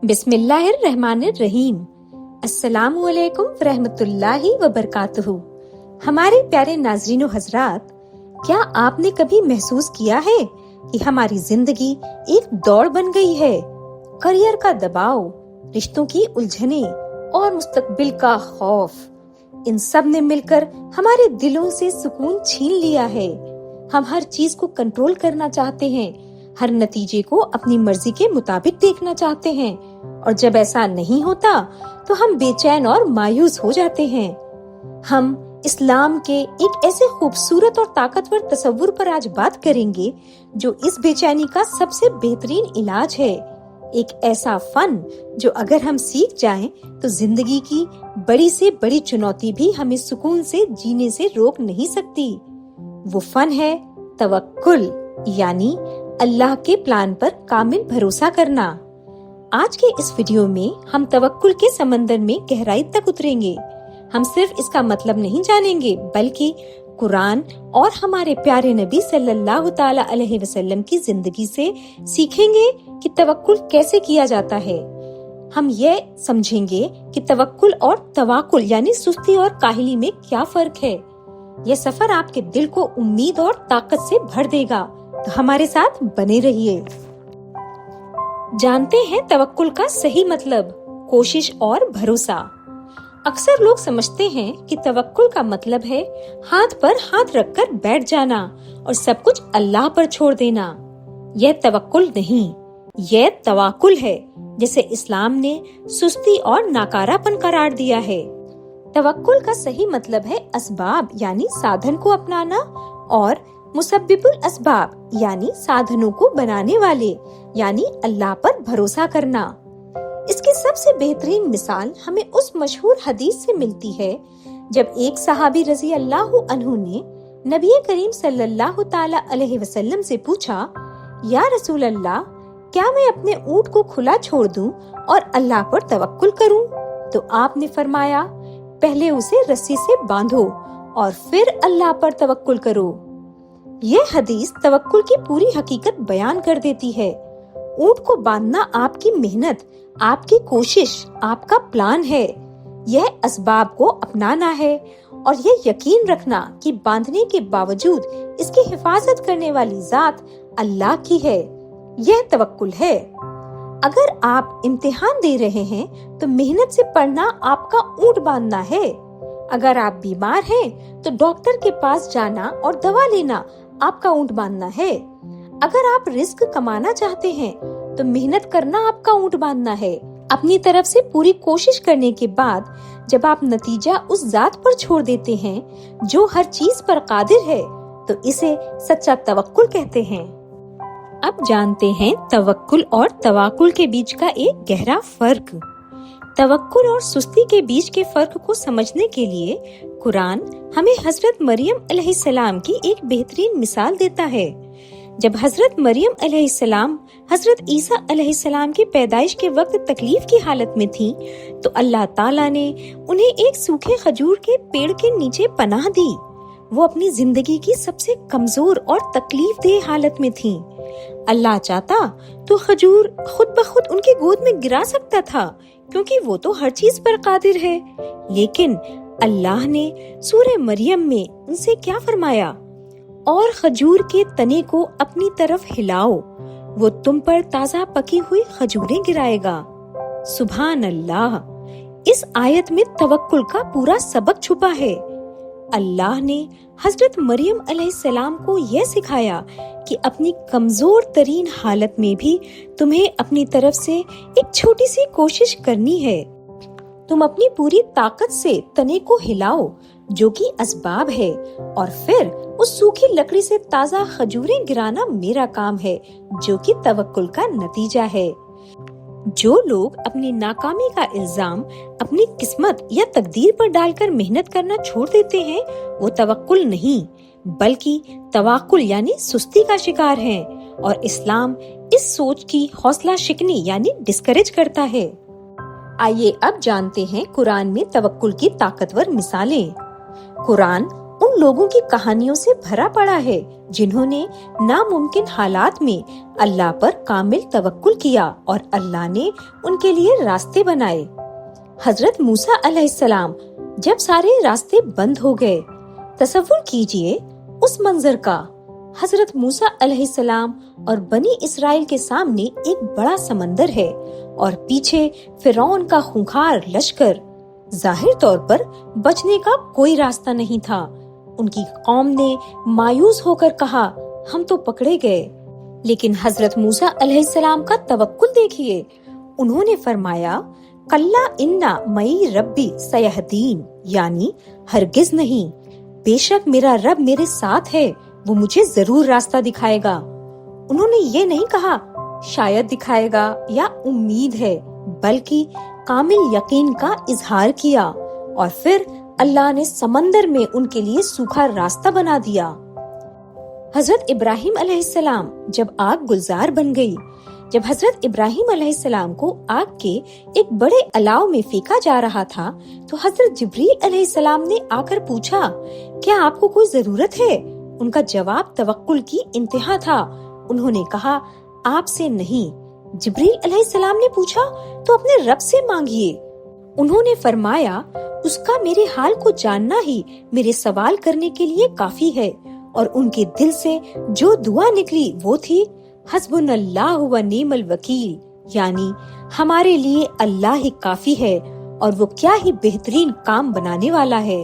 बिस्मिल्लाहिर्रहमानिर्रहीम। अस्सलामुअलैकुम रहमतुल्लाहि व बरकातुहू। हमारे प्यारे नाज़रीनो हजरात, क्या आपने कभी महसूस किया है कि हमारी जिंदगी एक दौड़ बन गई है? करियर का दबाव, रिश्तों की उलझने और मुस्तकबिल का खौफ, इन सब ने मिलकर हमारे दिलों से सुकून छीन लिया है। हम हर चीज को कंट्रोल करना चाहते हैं, हर नतीजे को अपनी मर्जी के मुताबिक देखना चाहते हैं, और जब ऐसा नहीं होता तो हम बेचैन और मायूस हो जाते हैं। हम इस्लाम के एक ऐसे खूबसूरत और ताकतवर तसव्वुर पर आज बात करेंगे जो इस बेचैनी का सबसे बेहतरीन इलाज है। एक ऐसा फन जो अगर हम सीख जाएं तो जिंदगी की बड़ी से बड़ी चुनौती भी हमें सुकून से जीने से रोक नहीं सकती। वो फन है तवक्कुल, यानी अल्लाह के प्लान पर कामिल भरोसा करना। आज के इस वीडियो में हम तवक्कुल के समंदर में गहराई तक उतरेंगे। हम सिर्फ इसका मतलब नहीं जानेंगे, बल्कि कुरान और हमारे प्यारे नबी सल्लल्लाहु ताला अलैहि वसल्लम की जिंदगी से सीखेंगे कि तवक्कुल कैसे किया जाता है। हम ये समझेंगे कि तवक्कुल और तवाकुल यानी सुस्ती और काहली में क्या फर्क है। यह सफर आपके दिल को उम्मीद और ताकत से भर देगा, तो हमारे साथ बने रहिए। जानते हैं तवक्कुल का सही मतलब, कोशिश और भरोसा। अक्सर लोग समझते हैं कि तवक्कुल का मतलब है हाथ पर हाथ रखकर बैठ जाना और सब कुछ अल्लाह पर छोड़ देना। यह तवक्कुल नहीं, यह तवाकुल है, जिसे इस्लाम ने सुस्ती और नाकारापन करार दिया है। तवक्कुल का सही मतलब है असबाब यानी साधन को अपनाना, और मुसब्बिबुल असबाब यानी साधनों को बनाने वाले यानी अल्लाह पर भरोसा करना। इसकी सबसे बेहतरीन मिसाल हमें उस मशहूर हदीस से मिलती है जब एक सहाबी रजी अल्लाह अन्हु ने नबी करीम सल्लल्लाहु ताला अलैहि वसल्लम से पूछा, या रसूल अल्लाह, क्या मैं अपने ऊंट को खुला छोड़ दूं और अल्लाह पर तवक्कुल करूं? तो आपने फरमाया, पहले उसे रस्सी से बांधो और फिर अल्लाह पर तवक्कुल करो। यह हदीस तवक्कुल की पूरी हकीकत बयान कर देती है। ऊंट को बांधना आपकी मेहनत, आपकी कोशिश, आपका प्लान है। यह असबाब को अपनाना है और यह यकीन रखना कि बांधने के बावजूद इसकी हिफाजत करने वाली जात अल्लाह की है। यह तवक्कुल है। अगर आप इम्तिहान दे रहे हैं तो मेहनत से पढ़ना आपका ऊंट बांधना है। अगर आप बीमार हैं तो डॉक्टर के पास जाना और दवा लेना आपका ऊंट बांधना है। अगर आप रिस्क कमाना चाहते हैं तो मेहनत करना आपका ऊंट बांधना है। अपनी तरफ से पूरी कोशिश करने के बाद जब आप नतीजा उस जात पर छोड़ देते हैं जो हर चीज पर कादिर है, तो इसे सच्चा तवक्कुल कहते हैं। अब जानते हैं तवक्कुल और तवाकुल के बीच का एक गहरा फर्क। तवक्कुल और सुस्ती के बीच के फर्क को समझने के लिए कुरान हमें हजरत मरियम अलैहिस्सलाम की एक बेहतरीन मिसाल देता है। जब हजरत मरियम अलैहिस्सलाम हजरत ईसा अलैहिस्सलाम की पैदाइश के वक्त तकलीफ की हालत में थी, तो अल्लाह ताला ने उन्हें एक सूखे खजूर के पेड़ के नीचे पनाह दी। वो अपनी जिंदगी की सबसे कमजोर और तकलीफ देह हालत में थी। अल्लाह चाहता तो खजूर खुद ब खुद उनकी गोद में गिरा सकता था, क्योंकि वो तो हर चीज पर कादिर है। लेकिन अल्लाह ने सूरह मरियम में उनसे क्या फरमाया, और खजूर के तने को अपनी तरफ हिलाओ, वो तुम पर ताजा पकी हुई खजूरें गिराएगा। सुभान अल्लाह। इस आयत में तवक्कुल का पूरा सबक छुपा है। अल्लाह ने हजरत मरियम अलैहिस्सलाम को यह सिखाया कि अपनी कमजोर तरीन हालत में भी तुम्हें अपनी तरफ से एक छोटी सी कोशिश करनी है। तुम अपनी पूरी ताकत से तने को हिलाओ, जो कि असबाब है, और फिर उस सूखी लकड़ी से ताजा खजूरें गिराना मेरा काम है, जो कि तवक्कुल का नतीजा है। जो लोग अपनी नाकामी का इल्जाम अपनी किस्मत या तकदीर पर डालकर मेहनत करना छोड़ देते हैं, वो तवक्कुल नहीं बल्कि तवाकुल यानी सुस्ती का शिकार हैं, और इस्लाम इस सोच की हौसला शिकनी यानी डिस्करेज करता है। आइए अब जानते हैं कुरान में तवक्कुल की ताकतवर मिसालें। कुरान उन ان لوگوں کی کہانیوں سے بھرا پڑا ہے جنہوں نے ناممکن حالات میں اللہ پر کامل توکل کیا اور اللہ نے ان کے لیے راستے بنائے۔ حضرت موسیٰ علیہ السلام جب سارے راستے بند ہو گئے، تصور کیجئے اس منظر کا۔ حضرت موسیٰ علیہ السلام اور بنی اسرائیل کے سامنے ایک بڑا سمندر ہے اور پیچھے فرعون کا خونخوار لشکر۔ ظاہر طور پر بچنے کا کوئی راستہ نہیں تھا۔ ان کی قوم نے مایوس ہو کر کہا، ہم تو پکڑے گئے۔ لیکن حضرت موسیٰ علیہ السلام کا توکل دیکھیے۔ انہوں نے فرمایا، کلا انا مئی ربی سیہدین، یعنی ہرگز نہیں، بے شک میرا رب میرے ساتھ ہے، وہ مجھے ضرور راستہ دکھائے گا۔ انہوں نے یہ نہیں کہا شاید دکھائے گا یا امید ہے، بلکہ کامل یقین کا اظہار کیا، اور پھر اللہ نے سمندر میں ان کے لیے سوکھا راستہ بنا دیا۔ حضرت ابراہیم علیہ السلام جب آگ گلزار بن گئی، جب حضرت ابراہیم علیہ السلام کو آگ کے ایک بڑے الاؤ میں پھینکا جا رہا تھا تو حضرت جبریل علیہ السلام نے آ کر پوچھا، کیا آپ کو کوئی ضرورت ہے؟ ان کا جواب توکل کی انتہا تھا۔ انہوں نے کہا، آپ سے نہیں۔ جبریل علیہ السلام نے پوچھا، تو اپنے رب سے مانگیے۔ انہوں نے فرمایا، اس کا میرے حال کو جاننا ہی میرے سوال کرنے کے لیے کافی ہے۔ اور ان کے دل سے جو دعا نکلی وہ تھی، حسبنا اللہ و نعم الوکیل، یعنی ہمارے لیے اللہ ہی کافی ہے اور وہ کیا ہی بہترین کام بنانے والا ہے۔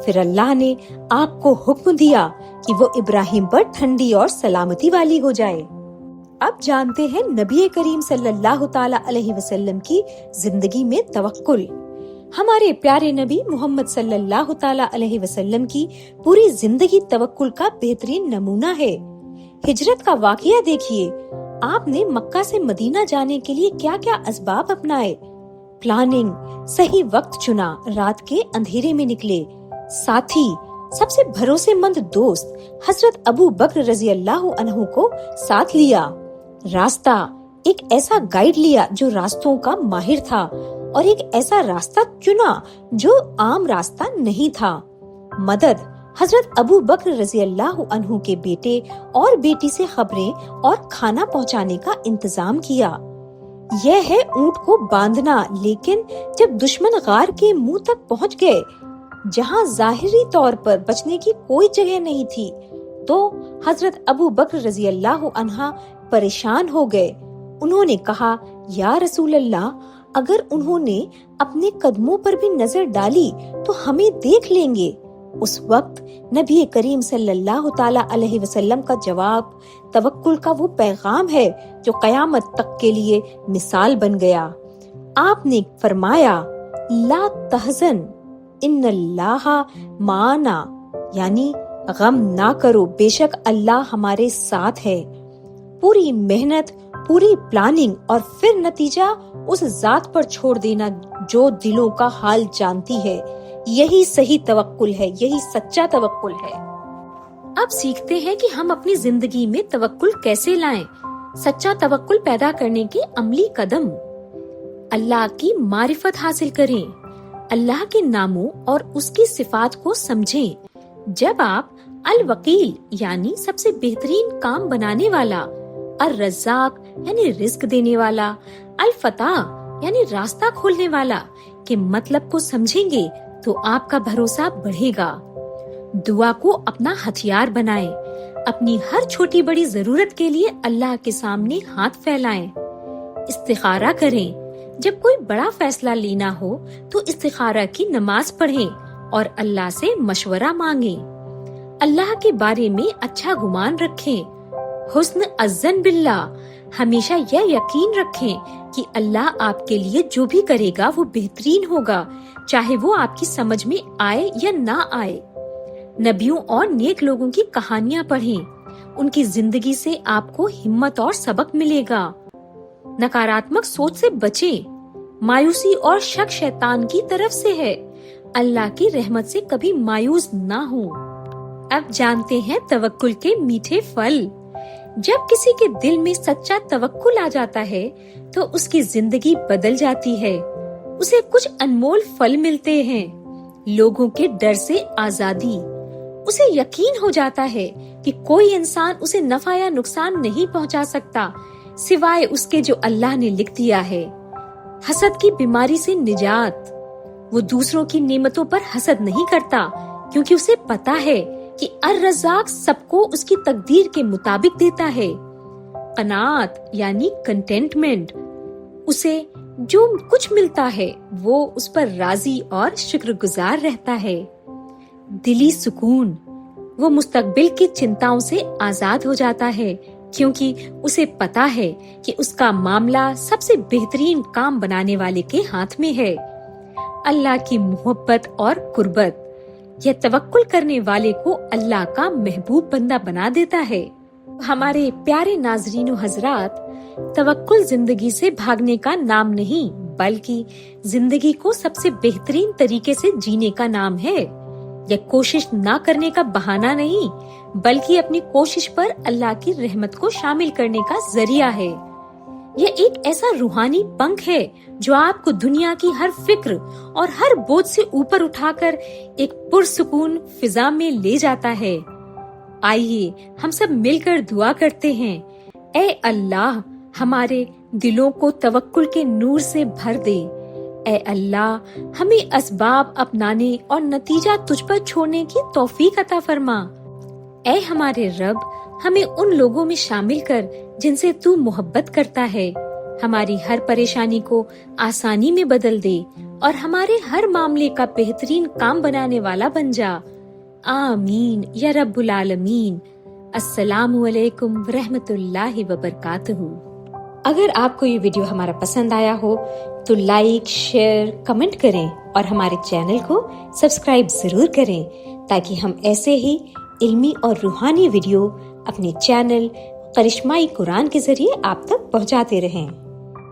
پھر اللہ نے آگ کو حکم دیا کہ وہ ابراہیم پر ٹھنڈی اور سلامتی والی ہو جائے۔ اب جانتے ہیں نبی کریم صلی اللہ تعالی علیہ وسلم کی زندگی میں توکل۔ ہمارے پیارے نبی محمد صلی اللہ تعالی علیہ وسلم کی پوری زندگی توکل کا بہترین نمونہ ہے۔ ہجرت کا واقعہ دیکھیے، آپ نے مکہ سے مدینہ جانے کے لیے کیا کیا اسباب اپنائے۔ پلاننگ، صحیح وقت چنا، رات کے اندھیرے میں نکلے، ساتھی، سب سے بھروسے مند دوست حضرت ابو بکر رضی اللہ عنہ کو ساتھ لیا، راستہ، ایک ایسا گائیڈ لیا جو راستوں کا ماہر تھا، اور ایک ایسا راستہ چنا جو عام راستہ نہیں تھا۔ مدد، حضرت ابو بکر رضی اللہ عنہ کے بیٹے اور بیٹی سے خبریں اور کھانا پہنچانے کا انتظام کیا۔ یہ ہے اونٹ کو باندھنا، لیکن جب دشمن غار کے منہ تک پہنچ گئے جہاں ظاہری طور پر بچنے کی کوئی جگہ نہیں تھی تو حضرت ابو بکر رضی اللہ عنہ پریشان ہو گئے۔ انہوں نے کہا، یا رسول اللہ، اگر انہوں نے اپنے قدموں پر بھی نظر ڈالی تو ہمیں دیکھ لیں گے۔ اس وقت نبی کریم صلی اللہ تعالی علیہ وسلم کا جواب توکل کا وہ پیغام ہے جو قیامت تک کے لیے مثال بن گیا۔ آپ نے فرمایا، لا تحزن ان اللہ معنا، یعنی غم نہ کرو، بے شک اللہ ہمارے ساتھ ہے۔ پوری محنت، پوری پلاننگ اور پھر نتیجہ اس ذات پر چھوڑ دینا جو دلوں کا حال جانتی ہے، یہی صحیح توکل ہے، یہی سچا توکل ہے۔ اب سیکھتے ہیں کہ ہم اپنی زندگی میں توکل کیسے لائیں۔ سچا توکل پیدا کرنے کے عملی قدم: اللہ کی معرفت حاصل کریں، اللہ کے ناموں اور اس کی صفات کو سمجھیں۔ جب آپ الوکیل یعنی سب سے بہترین کام بنانے والا، الرزاق یعنی رزق دینے والا، الفتاح یعنی راستہ کھولنے والا کے مطلب کو سمجھیں گے تو آپ کا بھروسہ بڑھے گا۔ دعا کو اپنا ہتھیار بنائیں، اپنی ہر چھوٹی بڑی ضرورت کے لیے اللہ کے سامنے ہاتھ پھیلائیں۔ استخارہ کریں، جب کوئی بڑا فیصلہ لینا ہو تو استخارہ کی نماز پڑھیں اور اللہ سے مشورہ مانگیں۔ اللہ کے بارے میں اچھا گمان رکھیں، حسن الظن باللہ، ہمیشہ یہ یقین رکھیں کہ اللہ آپ کے لیے جو بھی کرے گا وہ بہترین ہوگا، چاہے وہ آپ کی سمجھ میں آئے یا نہ آئے۔ نبیوں اور نیک لوگوں کی کہانیاں پڑھیں، ان کی زندگی سے آپ کو ہمت اور سبق ملے گا۔ نکاراتمک سوچ سے بچیں، مایوسی اور شک شیطان کی طرف سے ہے، اللہ کی رحمت سے کبھی مایوس نہ ہوں۔ اب جانتے ہیں توکل کے میٹھے پھل۔ جب کسی کے دل میں سچا توکل آ جاتا ہے تو اس کی زندگی بدل جاتی ہے، اسے کچھ انمول پھل ملتے ہیں۔ لوگوں کے ڈر سے آزادی، उसे यकीन हो जाता है कि कोई इंसान उसे नफा या नुकसान नहीं पहुंचा सकता सिवाय उसके जो अल्लाह ने लिख दिया है। हसद की बीमारी से निजात। वो दूसरों की नेमतों पर हसद नहीं करता क्योंकि उसे पता है कि अर-रज़्ज़ाक़ सबको उसकी तकदीर के मुताबिक देता है। कनात यानी कंटेंटमेंट। उसे जो कुछ मिलता है वो उस पर राजी और शुक्रगुजार रहता है। दिली सुकून। वो मुस्तकबिल की चिंताओं से आजाद हो जाता है क्योंकि उसे पता है कि उसका मामला सबसे बेहतरीन काम बनाने वाले के हाथ में है। अल्लाह की मोहब्बत और कुर्बत। यह तवक्कुल करने वाले को अल्लाह का महबूब बंदा बना देता है। हमारे प्यारे नाज़रीन हजरात, तवक्कुल जिंदगी से भागने का नाम नहीं बल्कि जिंदगी को सबसे बेहतरीन तरीके से जीने का नाम है। यह कोशिश ना करने का बहाना नहीं बल्कि अपनी कोशिश पर अल्लाह की रहमत को शामिल करने का जरिया है। यह एक ऐसा रूहानी पंख है जो आपको दुनिया की हर फिक्र और हर बोझ से ऊपर उठाकर एक पुरसुकून फिजा में ले जाता है। आइए हम सब मिलकर दुआ करते हैं, ऐ अल्लाह हमारे दिलों को तवक्कुल के नूर से भर दे। ऐ अल्लाह हमें असबाब अपनाने और नतीजा तुझ पर छोड़ने की तौफीक अता फरमा। ऐ हमारे रब हमें उन लोगों में शामिल कर जिनसे तू मोहब्बत करता है। हमारी हर परेशानी को आसानी में बदल दे और हमारे हर मामले का बेहतरीन काम बनाने वाला बन जा। आमीन या रब्बुल आलमीन। अस्सलामु अलैकुम रहमतुल्लाहि व बरकातहू। अगर आपको ये वीडियो हमारा पसंद आया हो तो लाइक, शेयर, कमेंट करें और हमारे चैनल को सब्सक्राइब जरूर करें ताकि हम ऐसे ही इल्मी और रूहानी वीडियो अपने चैनल करिश्माई कुरान के जरिए आप तक पहुंचाते रहें।